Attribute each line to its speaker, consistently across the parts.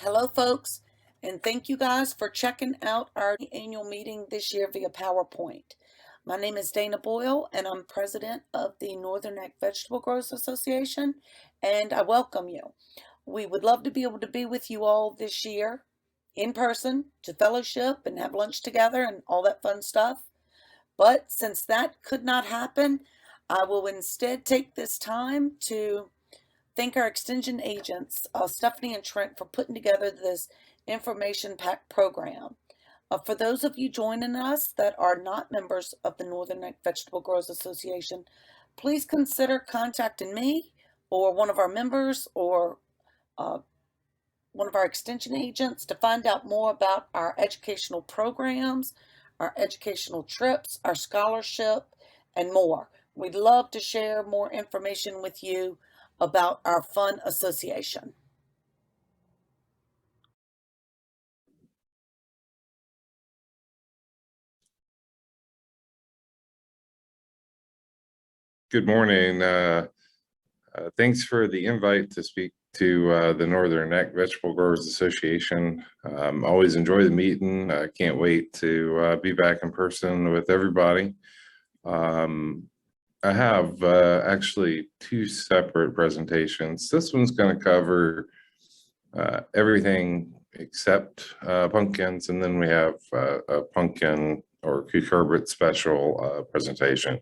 Speaker 1: Hello, folks, and thank you guys for checking out our annual meeting this year via PowerPoint. My name is Dana Boyle, and I'm president of the Northern Neck Vegetable Growers Association, and I welcome you. We would love to be able to be with you all this year in person to fellowship and have lunch together and all that fun stuff. But since that could not happen, I will instead take this time to thank our extension agents, Stephanie and Trent, for putting together this information pack program. For those of you joining us that are not members of the Northern Neck Vegetable Growers Association, please consider contacting me or one of our members or one of our extension agents to find out more about our educational programs, our educational trips, our scholarship, and more. We'd love to share more information with you about our fun association.
Speaker 2: Good morning. Thanks for the invite to speak to the Northern Neck Vegetable Growers Association. Always enjoy the meeting. I can't wait to be back in person with everybody. I have actually two separate presentations. This one's going to cover everything except pumpkins, and then we have a pumpkin or cucurbit special presentation.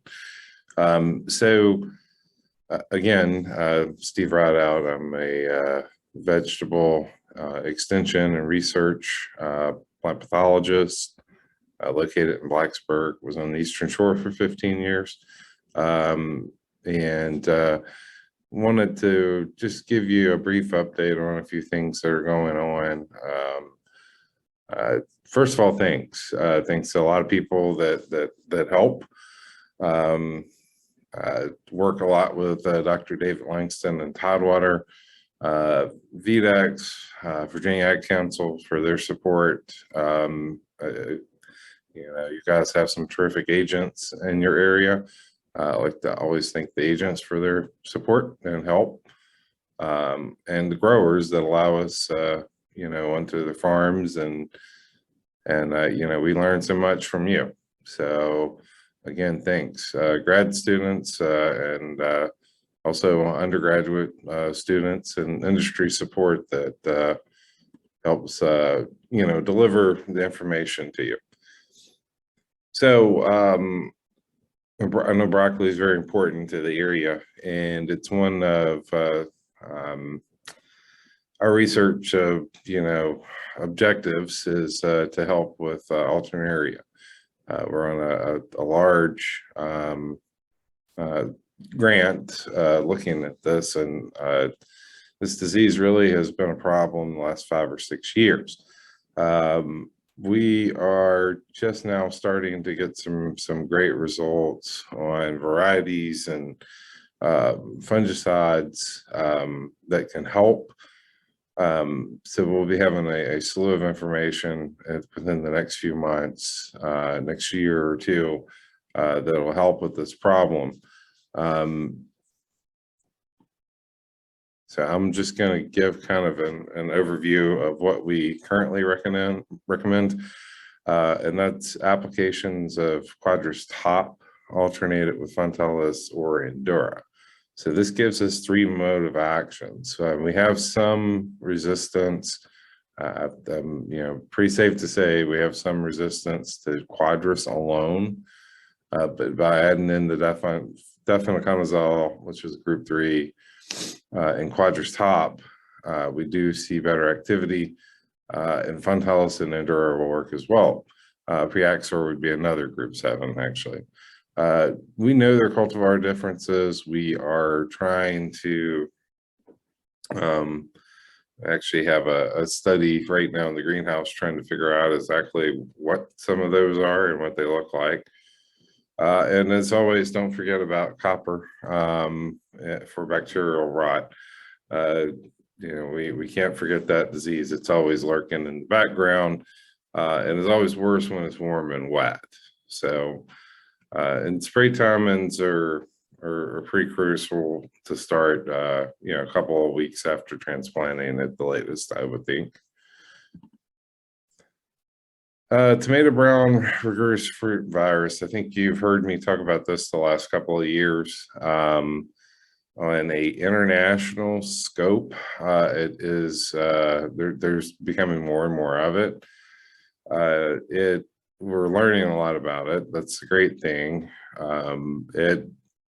Speaker 2: Again, Steve Rideout, I'm a vegetable extension and research plant pathologist located in Blacksburg, was on the Eastern Shore for 15 years. Wanted to just give you a brief update on a few things that are going on. First of all, thanks to a lot of people that help. Work a lot with Dr. David Langston and Tidewater, VDEX, Virginia Ag Council for their support. You guys have some terrific agents in your area. I like to always thank the agents for their support and help, and the growers that allow us, onto the farms, and we learn so much from you. So again, thanks. Grad students and also undergraduate students and industry support that helps deliver the information to you. So I know broccoli is very important to the area, and it's one of our research objectives is to help with alternaria. We're on a large grant looking at this, and this disease really has been a problem the last 5 or 6 years. We are just now starting to get some great results on varieties and fungicides that can help. So we'll be having a slew of information within the next few months, next year or two, that will help with this problem. So I'm just going to give kind of an overview of what we currently recommend, and that's applications of Quadris Top alternated with Funtalis or Endura. So this gives us 3 mode of action. So we have some resistance, pretty safe to say we have some resistance to Quadris alone, but by adding in the difenoconazole, which is group 3, and Quadris Top, we do see better activity, and Funtalis and Endura will work as well. Preaxor would be another group 7, actually. We know there are cultivar differences. We are trying to actually have a study right now in the greenhouse trying to figure out exactly what some of those are and what they look like. And as always, don't forget about copper for bacterial rot. We can't forget that disease. It's always lurking in the background, and it's always worse when it's warm and wet. So, and spray timings are pretty crucial to start, a couple of weeks after transplanting at the latest, I would think. Tomato brown reverse fruit virus. I think you've heard me talk about this the last couple of years. On a international scope, it is there's becoming more and more of it. We're learning a lot about it. That's a great thing. It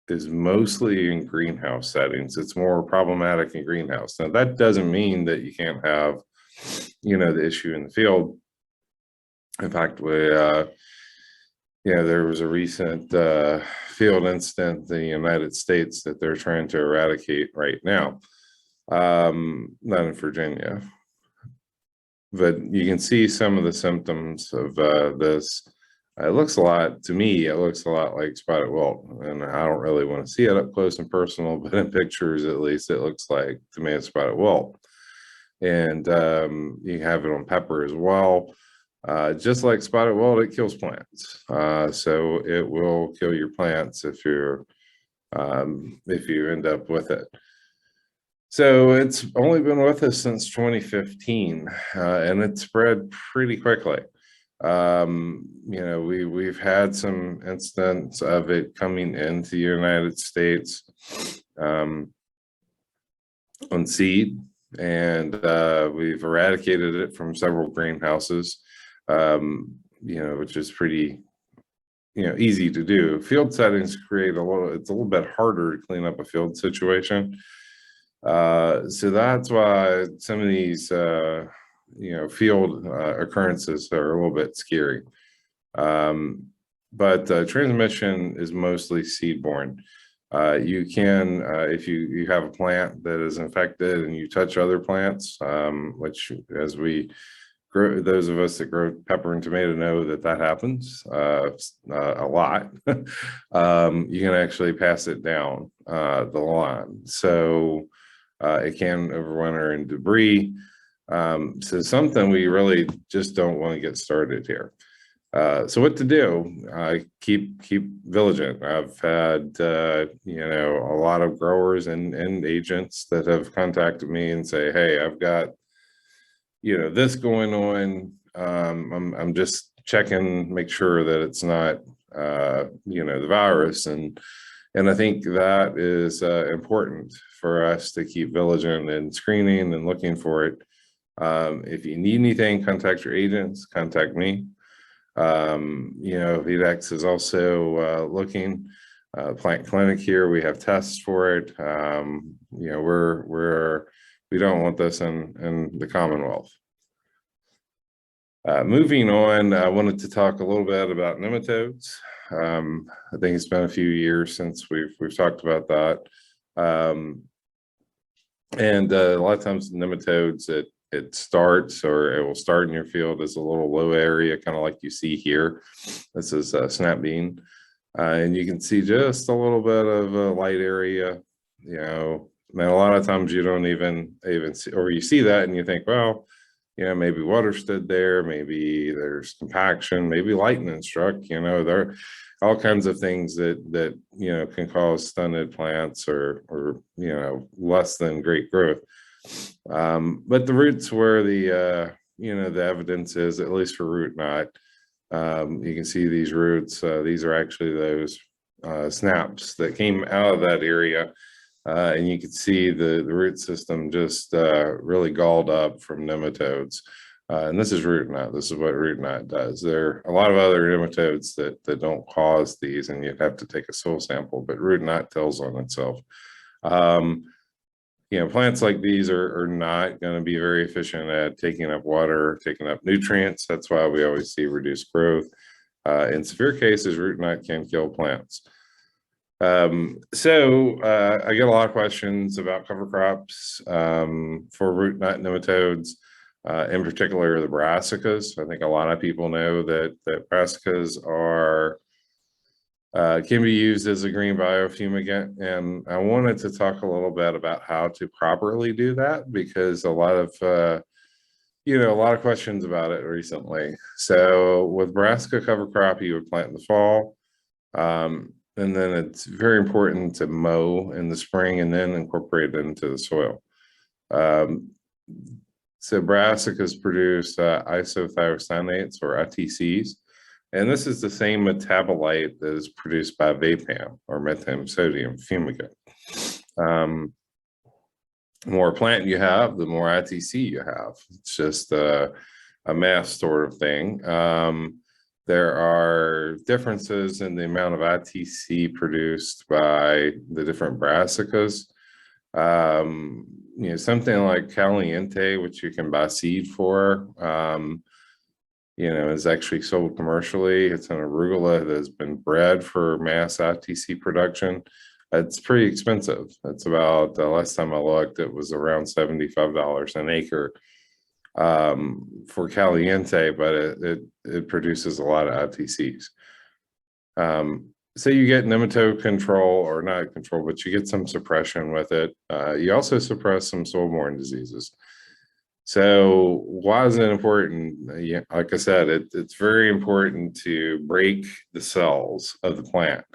Speaker 2: is mostly in greenhouse settings. It's more problematic in greenhouse. Now that doesn't mean that you can't have, the issue in the field. In fact, there was a recent field incident in the United States that they're trying to eradicate right now. Not in Virginia, but you can see some of the symptoms of this. It looks a lot, to me, it looks a lot like spotted wilt, and I don't really want to see it up close and personal, but in pictures, at least, it looks like tomato spotted wilt. And you have it on pepper as well. Just like spotted wilt, it kills plants. So it will kill your plants if you end up with it. So it's only been with us since 2015, and it spread pretty quickly. We've had some instances of it coming into the United States on seed, and we've eradicated it from several greenhouses, which is pretty, easy to do. Field settings create it's a little bit harder to clean up a field situation. So that's why some of these, field occurrences are a little bit scary. But transmission is mostly seed-borne. You can, if you have a plant that is infected and you touch other plants, which as we grow, those of us that grow pepper and tomato know that happens a lot. You can actually pass it down the line. So it can overwinter in debris. So something we really just don't want to get started here. So what to do? Keep vigilant. I've had a lot of growers and agents that have contacted me and say, hey, I've got this going on. I'm just checking, make sure that it's not the virus, and I think that is important for us to keep vigilant and screening and looking for it. If you need anything, contact your agents, contact me. VDEX is also looking. Plant clinic here, we have tests for it. We don't want this in the Commonwealth. Moving on, I wanted to talk a little bit about nematodes. I think it's been a few years since we've talked about that. And a lot of times nematodes, it starts, or it will start in your field as a little low area, kind of like you see here. This is a snap bean. And you can see just a little bit of a light area, and a lot of times you don't even see, or you see that and you think, well, maybe water stood there, maybe there's compaction, maybe lightning struck, there are all kinds of things that can cause stunted plants or less than great growth. But the roots where the evidence is, at least for root knot. You can see these roots. These are actually those snaps that came out of that area. And you can see the root system just really galled up from nematodes. And this is root knot. This is what root knot does. There are a lot of other nematodes that don't cause these, and you'd have to take a soil sample, but root knot tells on itself. Plants like these are not going to be very efficient at taking up water, taking up nutrients. That's why we always see reduced growth. In severe cases, root knot can kill plants. So I get a lot of questions about cover crops for root knot nematodes, in particular the brassicas. I think a lot of people know that brassicas can be used as a green biofumigant, and I wanted to talk a little bit about how to properly do that, because a lot of questions about it recently. So with brassica cover crop, you would plant in the fall. And then it's very important to mow in the spring and then incorporate it into the soil. So brassicas produce isothiocyanates or ITCs, and this is the same metabolite that is produced by VAPAM or methane sodium fumigant. The more plant you have, the more ITC you have. It's just a math sort of thing. There are differences in the amount of ITC produced by the different brassicas. Something like Caliente, which you can buy seed for, is actually sold commercially. It's an arugula that has been bred for mass ITC production. It's pretty expensive. It's about, the last time I looked, it was around $75 an acre for Caliente, but it produces a lot of ITCs. So you get nematode control, or not control, but you get some suppression with it. You also suppress some soil-borne diseases. So why is it important? Yeah, like I said, it's very important to break the cells of the plant,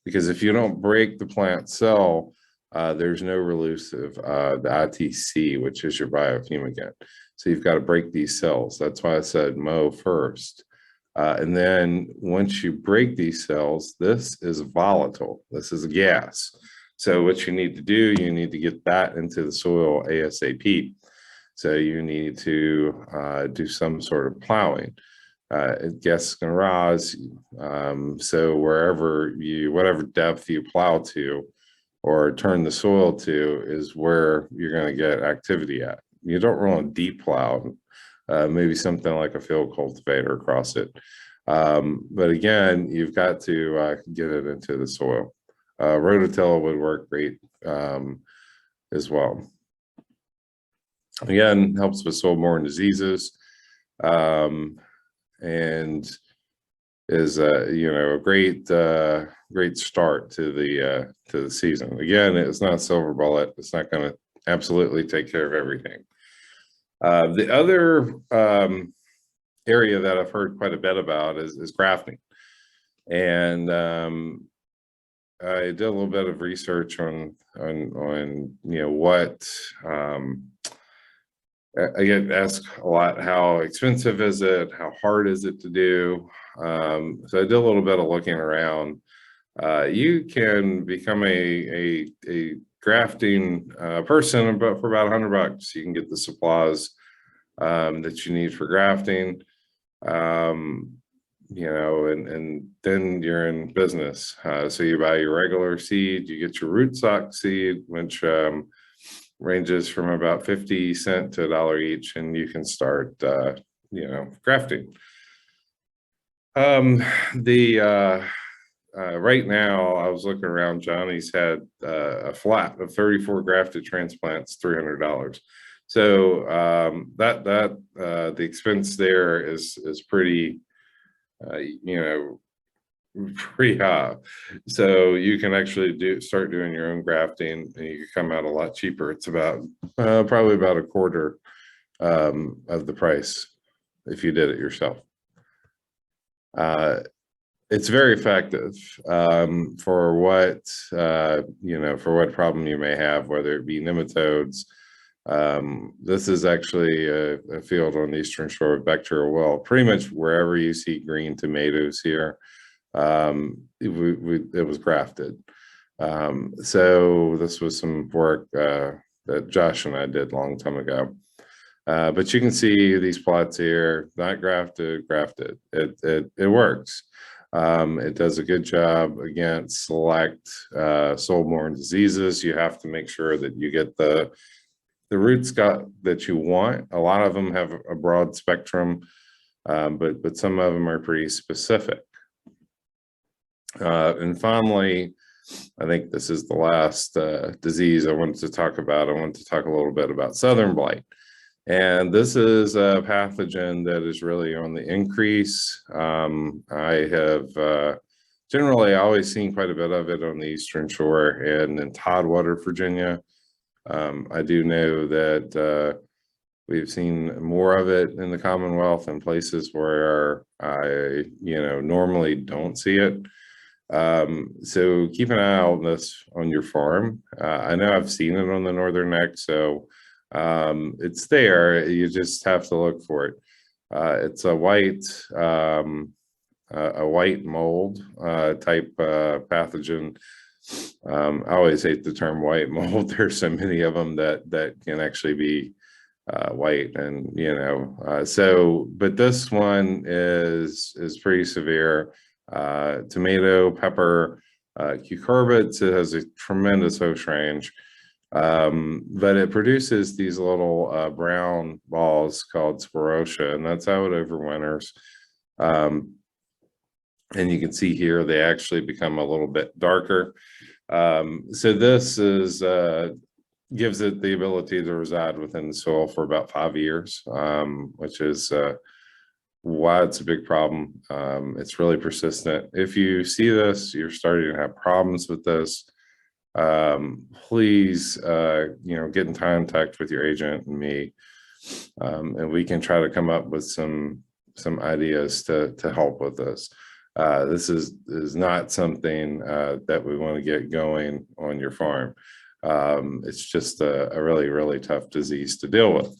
Speaker 2: because if you don't break the plant cell, there's no release of the ITC, which is your biofumigant. So you've got to break these cells. That's why I said mow first. And then once you break these cells, this is volatile. This is a gas. So what you need to do, you need to get that into the soil ASAP. So you need to do some sort of plowing. Gas is going to rise. So whatever depth you plow to or turn the soil to is where you're going to get activity at. You don't want to deep plow, maybe something like a field cultivator across it. But again, you've got to get it into the soil. Rototiller would work great as well. Again, helps with soil-borne diseases, and is a great start to the season. Again, it's not a silver bullet. It's not going to absolutely take care of everything. The other area that I've heard quite a bit about is grafting, and I did a little bit of research on what I get asked a lot. How expensive is it? How hard is it to do? So I did a little bit of looking around. You can become a grafting person, but for about $100, you can get the supplies that you need for grafting. And then you're in business. So you buy your regular seed, you get your rootstock seed, which ranges from about 50 cents to $1 each, and you can start, grafting. Right now, I was looking around, Johnny's had a flat of 34 grafted transplants, $300. So the expense there is pretty, pretty high. So you can actually start doing your own grafting, and you can come out a lot cheaper. It's about probably about a quarter of the price if you did it yourself. It's very effective for what problem you may have, whether it be nematodes. This is actually a field on the eastern shore of bacterial well. Pretty much wherever you see green tomatoes here, it was grafted. So this was some work that Josh and I did a long time ago. But you can see these plots here, not grafted. It works. It does a good job against select soil-borne diseases. You have to make sure that you get the root that you want. A lot of them have a broad spectrum, but some of them are pretty specific. And finally, I think this is the last disease I wanted to talk about. I wanted to talk a little bit about southern blight. And this is a pathogen that is really on the increase. I have generally always seen quite a bit of it on the eastern shore and in Tidewater, Virginia. I do know that we've seen more of it in the Commonwealth and places where I, normally don't see it. So keep an eye on this on your farm. I know I've seen it on the northern neck, so It's there. You just have to look for it. It's a white mold type pathogen. I always hate the term white mold. There's so many of them that can actually be white, and but this one is pretty severe. Tomato, pepper, cucurbits. It has a tremendous host range, but it produces these little brown balls called sporotia, and that's how it overwinters. And you can see here they actually become a little bit darker. So this is gives it the ability to reside within the soil for about 5 years, which is why it's a big problem. It's really persistent. If you see this, you're starting to have problems with this, please get in contact with your agent and me, and we can try to come up with some ideas to help with this. This is not something that we want to get going on your farm. It's just a really tough disease to deal with.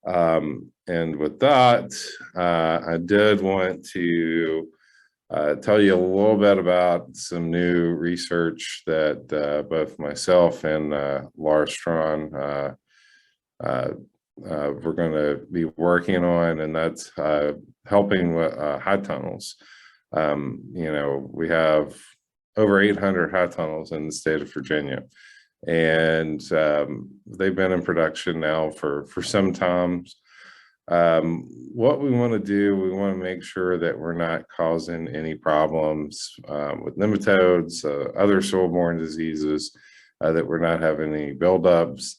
Speaker 2: And with that, I did want to tell you a little bit about some new research that both myself and Lars Strawn we're going to be working on, and that's helping with high tunnels. We have over 800 high tunnels in the state of Virginia, and they've been in production now for some time. What we want to do, we want to make sure that we're not causing any problems with nematodes, other soil-borne diseases, that we're not having any buildups.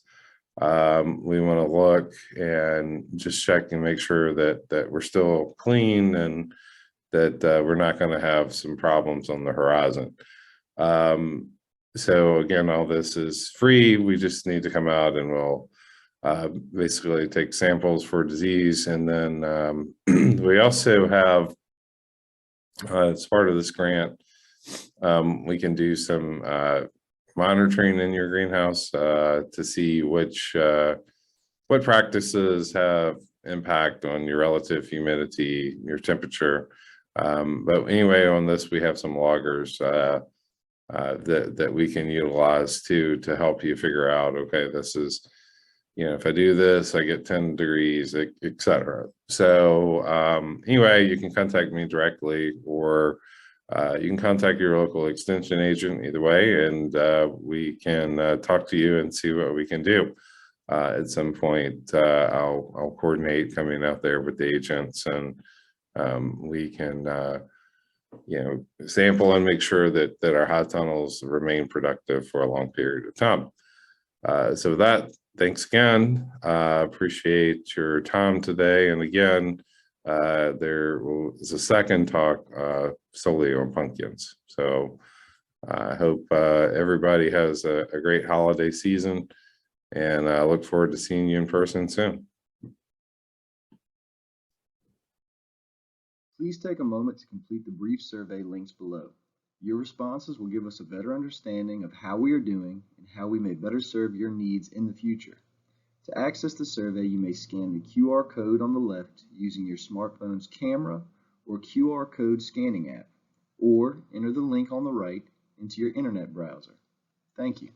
Speaker 2: We want to look and just check and make sure that we're still clean, and that we're not going to have some problems on the horizon. So again, all this is free. We just need to come out and we'll basically take samples for disease. And then we also have, as part of this grant, we can do some monitoring in your greenhouse to see what practices have impact on your relative humidity, your temperature. But anyway, on this, we have some loggers that we can utilize to help you figure out, okay, this is, if I do this, I get 10 degrees, et cetera. So anyway, you can contact me directly, or you can contact your local extension agent, either way, and we can talk to you and see what we can do. At some point, I'll coordinate coming out there with the agents, and we can sample and make sure that our high tunnels remain productive for a long period of time. So with that, thanks again. Appreciate your time today. And again, there is a second talk solely on pumpkins. So I hope everybody has a great holiday season, and I look forward to seeing you in person soon.
Speaker 3: Please take a moment to complete the brief survey links below. Your responses will give us a better understanding of how we are doing and how we may better serve your needs in the future. To access the survey, you may scan the QR code on the left using your smartphone's camera or QR code scanning app, or enter the link on the right into your internet browser. Thank you.